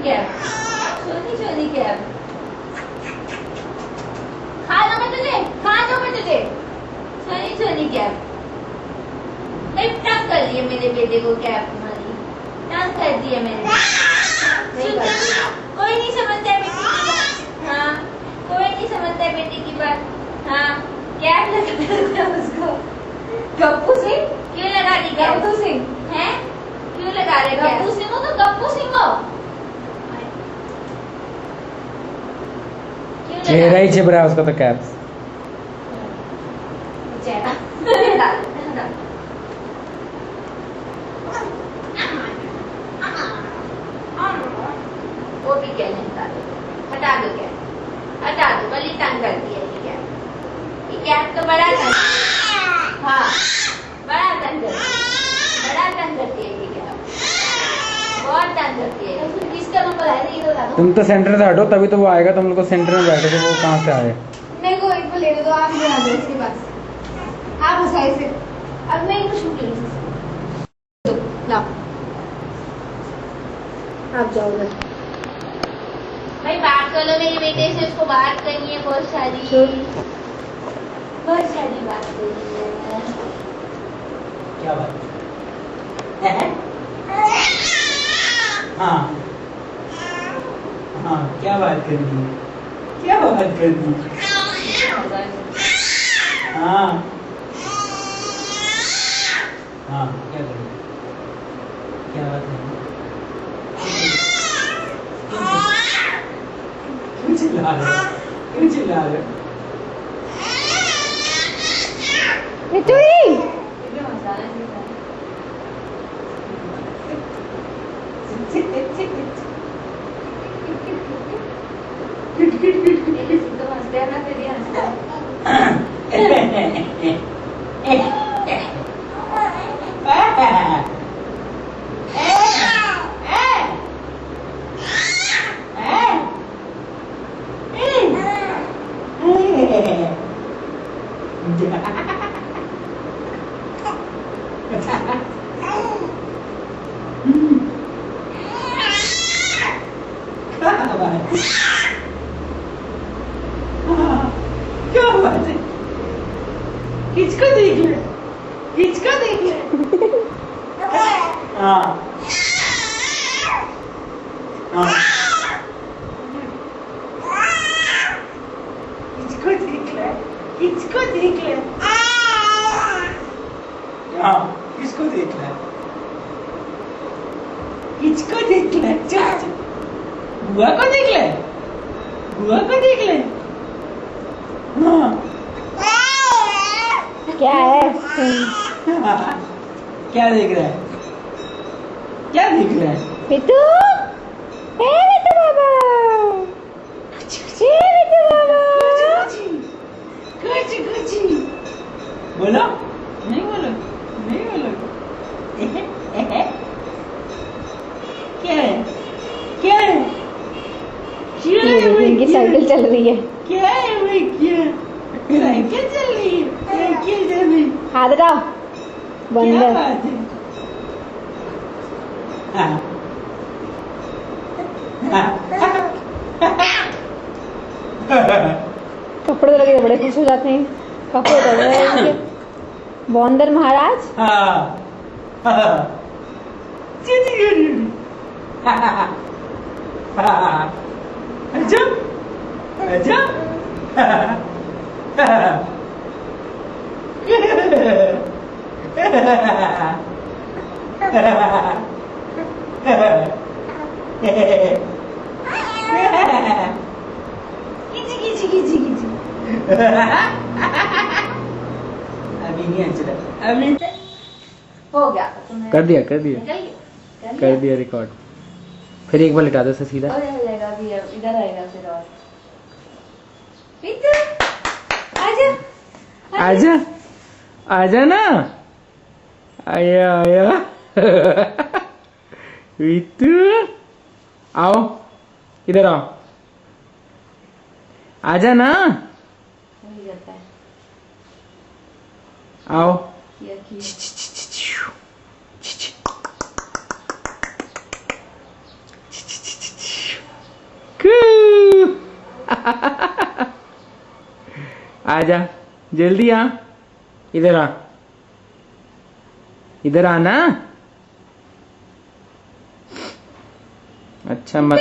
कैप। खा लो मैं तुझे, सोनी कैप। मैं तंग कर दिया मेरे बेटे को कैप तुम्हारी, तंग कर दिया मैंने। कोई नहीं समझता है बेटी की बात, हाँ, कोई नहीं समझता है बेटी की बात, हाँ, कैप लगा उसको। गप्पू सिंह क्यों लगा दी? गप्पू सिंह हैं? क्यों लगा रहे? गप्पू सिंह हो तो गप्पू सिंह हो। चेहरा ही छिप रहा है उसका तो कैप्स। चेहरा वो भी क्या नहीं, हटा दो क्या, हटा दो, बड़ी तंग करती है ये कैप तो बड़ा तंग, हाँ, बड़ा तंग करती है ये कैप, बहुत तंग करती है। किसका नंबर है? नहीं बता दो। तुम तो सेंटर से हटो, तभी तो वो आएगा। तुम लोग को सेंटर में बैठे थे, वो कहाँ से आए? मेरे को एक को ले दो, आप बना दो इसके पास, आप हंसाई से। अब मैं इनको छूट लूँ, लाओ आप जाओ उधर। भाई बात कर लो मेरे बेटे से, उसको बात करनी है बहुत सारी बात करनी है। क्या बात है? हाँ हाँ, क्या बात करनी है? क्या बात करनी है? हाँ हाँ, क्या करनी है? क्या बात करनी है? क्यों चिल्ला रहे हो? क्यों चिल्ला रहे हो? क्या बात है? किसको देख ले, किसको देख ले। हाँ हाँ, किसको देख ले, किसको देख ले। हाँ, किसको देख ले, किसको देख ले। चल बुआ को देख ले, बुआ को देख ले। हाँ, क्या है? क्या देख रहा है? क्या देख रहा है? बिट्टू, ए बिट्टू बाबा, ए बिट्टू बाबा। कुछ बोलो, नहीं बोलो, नहीं बोलो। क्या है? क्या है? क्या ये है भाई? इनकी साइकिल चल रही है। क्या है भाई? क्या साइकिल चल रही है? साइकिल चल रही है। हाथ हटाओ, क्या बंदर। बात है? हाँ कपड़े तो लगे बड़े खुश हो जाते हैं। कपड़े तो रहे हैं इनके। बंदर महाराज। अच्छा अच्छा, अभी नहीं अच्छा, अभी हो गया, कर दिया निकल कर दिया रिकॉर्ड। फिर एक बार लिटा दो उसे सीधा। और हो जाएगा अभी, इधर आएगा फिर। और बिट्टू आजा, आजा आजा ना। आया आया रीतू आओ इधर आओ आजा ना वही जाता है आओ ये खीर आजा जल्दी आ इधर आ इधर आना अच्छा मत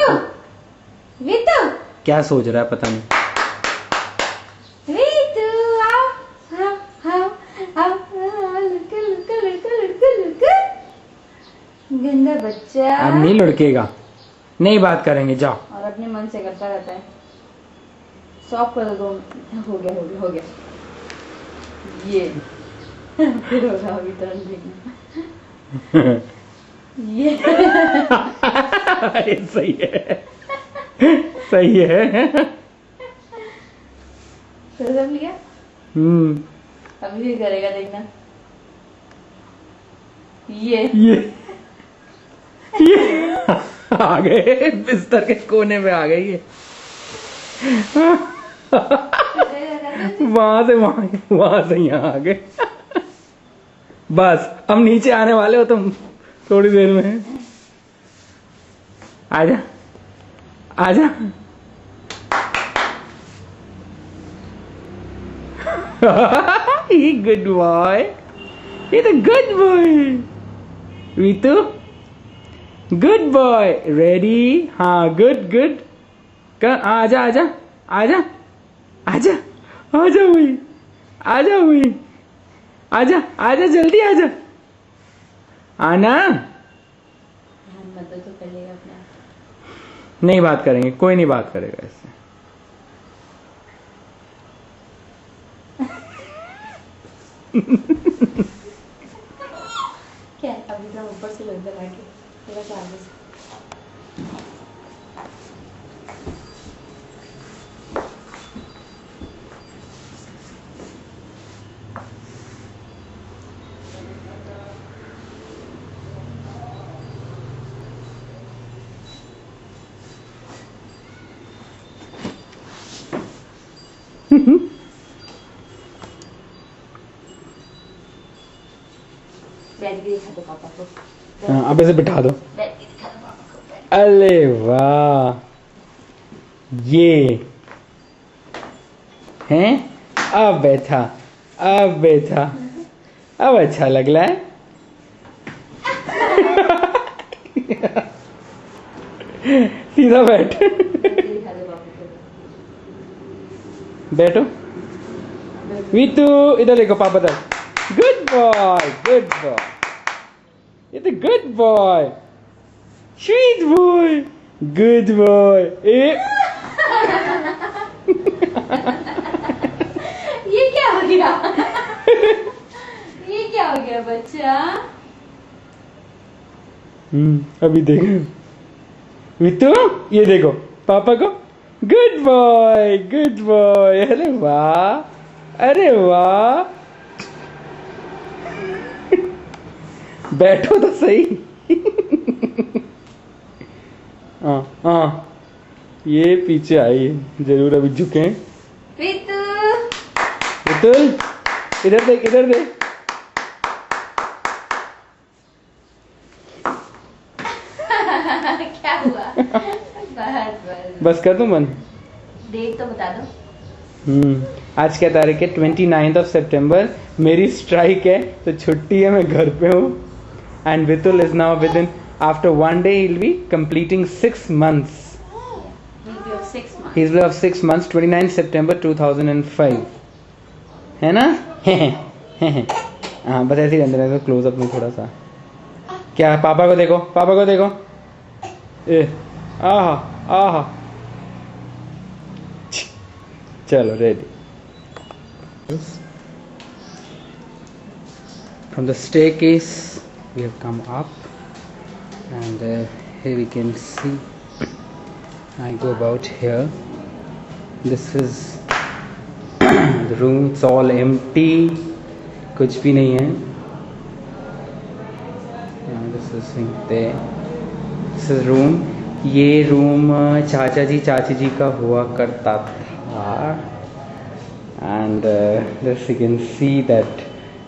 रीतू क्या सोच रहा है पता नहीं रीतू आओ आओ आओ आओ लुड़का गंदा बच्चा अब नहीं लड़केगा नहीं बात करेंगे जाओ और अपने मन से करता रहता है सॉफ्ट कर दो हो गया ये फिर होगा अभी तुरंत देखना ये ये सही है सही है फिर सब लिया अभी भी करेगा देखना ये आ गए बिस्तर के कोने में आ गई ये वहां से यहाँ आ गए बस हम नीचे आने वाले हो तुम थोड़ी देर में आजा आजा गुड बॉय ये तो good boy Ritu good boy ready हाँ गुड गुड आजा आजा आजा आजा आजा हुई आजा हुई आजा आजा जल्दी आजा आना मदद तो कर लेगा अपना नहीं बात करेंगे कोई नहीं बात करेगा इससे क्या अभी तो ऊपर से लग लगा के तेरा चार्जेस बैठ के दिखा दो पापा को हाँ, अब इसे बिठा दो बैठ के दिखा दो पापा को बैठ अरे वाह ये हैं अब बैठा अब अच्छा लग रहा है सीधा बैठ के दिखा दो पापा को बैठो वीतू इधर देखो पापा तक गुड बॉय ये तो good boy sweet boy good boy ये क्या हो गया ये क्या हो गया बच्चा अभी देखो वीतू ये देखो पापा को गुड बॉय अरे वाह बैठो तो सही हाँ ये पीछे आई जरूर अभी झुके रीतू इधर देख क्या हुआ बस कर दूं बंद डेट तो बता दो आज क्या तारीख है 29 सितंबर मेरी स्ट्राइक है तो छुट्टी है मैं घर पे हूँ and Vitul is now with in after 1 day he'll be completing 6 months he'll be of 6 months 29 September 2005 है ना हाँ बस ऐसे ही अंदर ऐसे क्लोज अप में थोड़ा सा क्या पापा को देखो ए आहा चलो ready from the staircase we have come up and here we can see I go about here this is the room it's all empty कुछ भी नहीं है using there. This is room. ये रूम चाचा जी चाची जी का हुआ करता था. And this you can see that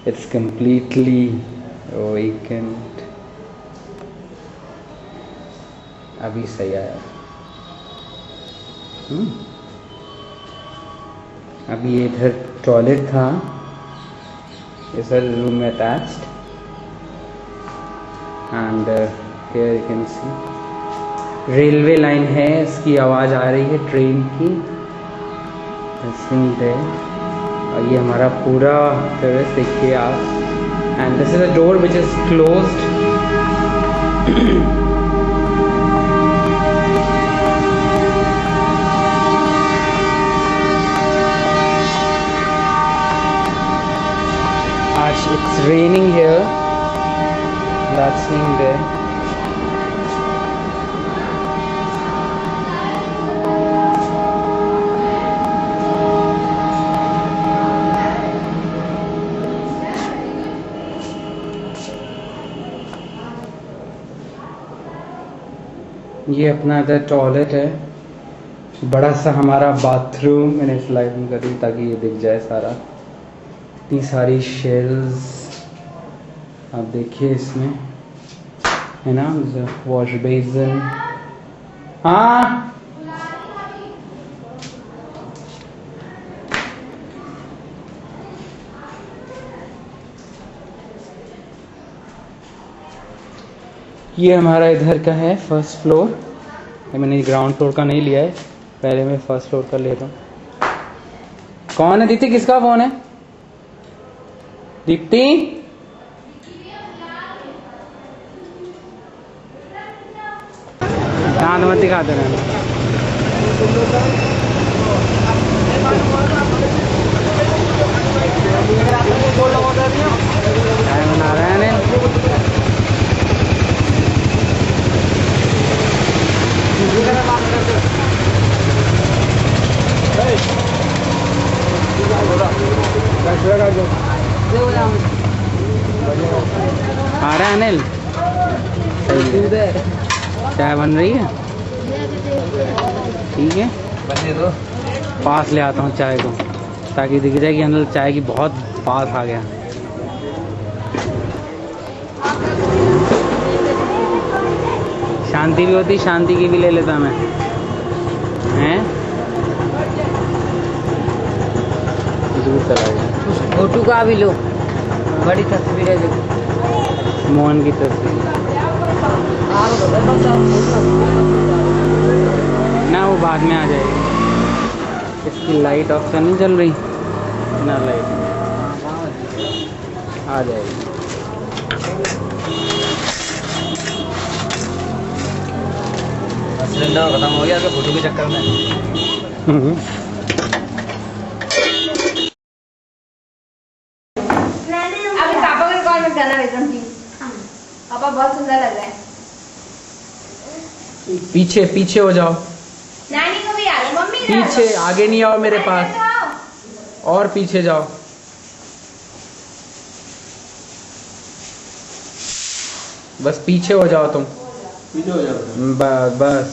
it's completely vacant. अभी सही आया. अभी इधर टॉयलेट था. इस रूम में attached. And here you can see railway line है. इसकी आवाज़ आ रही है ट्रेन की. और ये हमारा पूरा टेरेस देखिए आप. And this is a door which is closed. आज it's raining here. That's seeing there. ये अपना इधर टॉयलेट है. बड़ा सा हमारा बाथरूम. मैंने स्लाइडिंग कर दी ताकि ये दिख जाए सारा. इतनी सारी शेल्स आप देखिए इसमें है ना. Wash basin. हाँ ये हमारा इधर का है फर्स्ट फ्लोर. मैंने ग्राउंड फ्लोर का नहीं लिया है. पहले मैं फर्स्ट फ्लोर का ले रहा हूँ. कौन है दीप्ति? किसका फोन है? दीप्ति दांत मत दिखा देना. क्या बना रहे हैं? आ रहा है अनिल. चाय बन रही है. ठीक है पास ले आता हूँ चाय को ताकि दिख जाए कि अनिल चाय की बहुत पास आ गया. शांति भी होती. शांति की भी ले लेता मैं. हैं दूर चला गया. फोटो का भी लो. बड़ी तस्वीर है देखो. मोहन की तस्वीर ना. वो बाद में आ जाएगी. इसकी लाइट ऑफ तो नहीं जल रही ना. लाइट आ जाएगी. सिलेंडर खत्म हो गया फोटो के चक्कर में. अभी पापा को रिकॉर्ड मत करना विक्रम जी. पापा बहुत सुंदर लग रहा है. पीछे पीछे हो जाओ. नानी को भी आ रही. मम्मी इधर आओ. पीछे आगे नहीं आओ मेरे पास. इधर आओ. और पीछे जाओ. बस पीछे हो जाओ तुम. पीछे हो जाओ. बस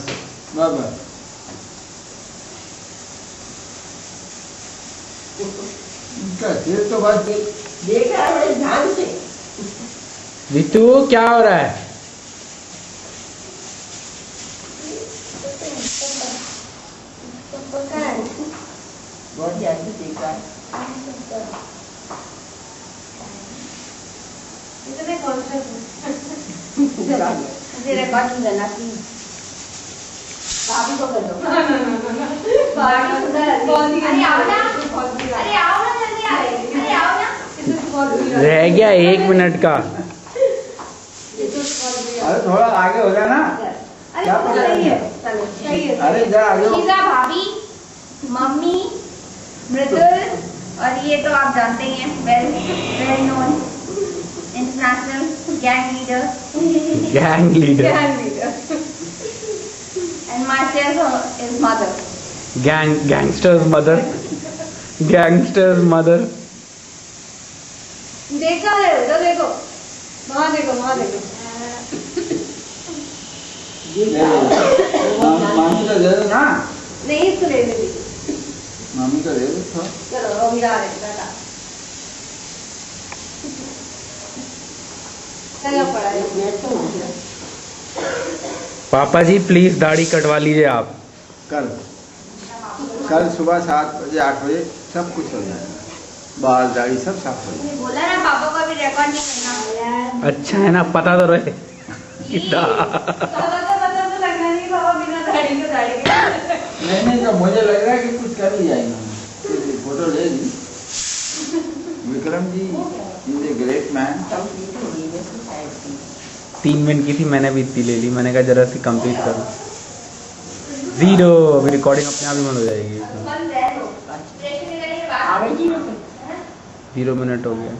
तो बस देख रहा है बड़े ध्यान से. वितु क्या हो रहा है? बहुत ध्यान से देख रहा है. इतने कौन सा मुझे रिकॉर्डिंग करना प्लीज. भाभी को कर दो. भाभी सुंदर लग रही है. अरे आओ ना. अरे आओ ना जल्दी आ रही. अरे आओ ना. रह गया 1 मिनट का. अरे थोड़ा आगे हो जाना. अरे सही है. चलो सही है. अरे जा आगे हो. शीजा भाभी, मम्मी, मृदुल और ये तो आप जानते ही हैं. Well known international gang leader. Gang leader. Gang leader. And myself is mother. Gangster's mother. Gangster's mother. देखो देखो देखो. वहाँ देखो वहाँ देखो. मामी का दे दो ना, नहीं इसको ले ले दीजिए। मामी का दे दो थोड़ा। चलो अभी आ रहे हैं, टाटा। चलो पड़ा है। पापा जी प्लीज दाढ़ी कटवा लीजिए आप। कल सुबह 7 बजे 8 बजे सब कुछ हो जाएगा, बाल दाढ़ी सब साफ हो जाएगा। बोला ना पापा को अभी रिकॉर्ड नहीं करना। अच्छा है ना, पता तो रहे। नहीं तो मुझे लग रहा है कि कुछ कर लिया इन्होंने, फोटो ले ली। Vikram ji is a great man. 3 minute की थी, मैंने भी इतनी ले ली। मैंने कहा जरा सी कंप्लीट करो। 0 अभी रिकॉर्डिंग अपने आप ही बंद हो जाएगी। 0 मिनट हो गया।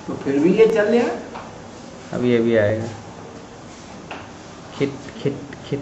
तो फिर भी ये चल रहा। अभी आएगा। खिट खिट खिट।